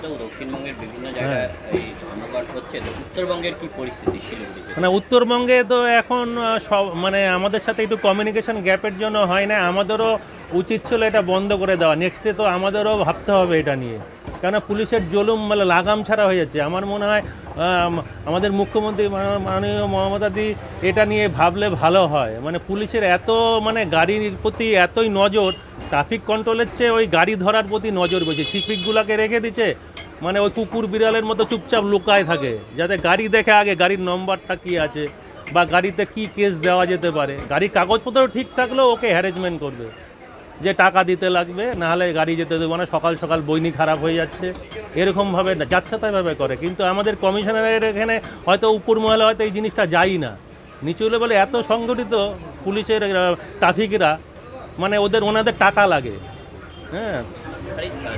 তো দক্ষিণবঙ্গের বিভিন্ন জায়গায় এই ধর্মঘট হচ্ছে, তো উত্তরবঙ্গের কি পরিস্থিতি শিলিগুড়িতে? মানে উত্তরবঙ্গে তো এখন সব মানে আমাদের সাথে একটু কমিউনিকেশন গ্যাপের জন্য হয় না। আমাদেরও উচিত ছিল এটা বন্ধ করে দেওয়া। নেক্সটে তো আমাদেরও ভাবতে হবে এটা নিয়ে, কেন পুলিশের জুলুম মানে লাগাম ছাড়া হয়ে যাচ্ছে। আমার মনে হয় আমাদের মুখ্যমন্ত্রী মাননীয় মমতাদি এটা নিয়ে ভাবলে ভালো হয়। মানে পুলিশের এত মানে গাড়ির প্রতি এতই নজর, ট্রাফিক কন্ট্রোলের চেয়ে ওই গাড়ি ধরার প্রতি নজর বেশি। সিপিকগুলোকে রেখে দিচ্ছে, মানে ওই কুকুর বিড়ালের মতো চুপচাপ লুকায় থাকে, যাতে গাড়ি দেখে আগে গাড়ির নম্বরটা কী আছে বা গাড়িতে কি কেস দেওয়া যেতে পারে। গাড়ির কাগজপত্র ঠিক থাকলেও ওকে হ্যারেসমেন্ট করবে, যে টাকা দিতে লাগবে, নাহলে গাড়ি যেতে দেবো না, সকাল সকাল বইনি খারাপ হয়ে যাচ্ছে, এরকমভাবে না যাচ্ছেতাইভাবে করে। কিন্তু আমাদের কমিশনারের এখানে হয়তো উপর মহলে হয়তো এই জিনিসটা যাই না, নিচু লেভেলে এত সংগঠিত পুলিশের ট্রাফিকরা, মানে ওনাদের টাকা লাগে। হ্যাঁ,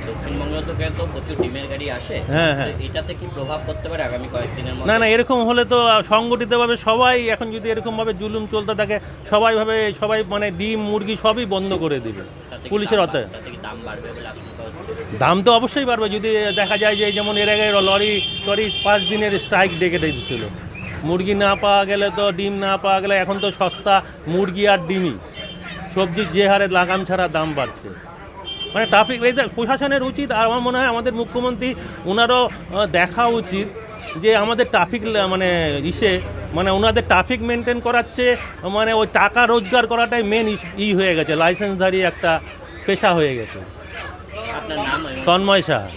দক্ষিণবঙ্গে তো প্রচুর ডিমের গাড়ি আসে। হ্যাঁ, হ্যাঁ। তো এটাতে কি প্রভাব পড়তে পারে আগামী কয়েকদিনের না মধ্যে? না, এরকম হলে তো সংগঠিতভাবে সবাই, এখন যদি এরকমভাবে জুলুম চলতে থাকে সবাই মানে ডিম মুরগি সবই বন্ধ করে দিবে তাতে কি পুলিশের দাম হাতে। তাতে কি দাম বাড়বে বলে আশঙ্কা হচ্ছে? দাম তো অবশ্যই বাড়বে, যদি দেখা যায় যে যেমন এর আগে লরি 5 দিনের স্ট্রাইক ডেকে দিয়েছিল। মুরগি না পাওয়া গেলে তো, ডিম না পাওয়া গেলে, এখন তো সস্তা মুরগি আর ডিমই, সবজির যে হারে লাগাম ছাড়া দাম বাড়ছে। মানে ট্রাফিক এই প্রশাসনের উচিত, আর আমার মনে হয় আমাদের মুখ্যমন্ত্রী ওনারও দেখা উচিত যে আমাদের ট্রাফিক মানে মানে ওনাদের ট্রাফিক মেনটেন করাচ্ছে, মানে ওই টাকা রোজগার করাটাই মেন হয়ে গেছে, লাইসেন্সধারী একটা পেশা হয়ে গেছে। আপনার নাম? তন্ময় সাহা।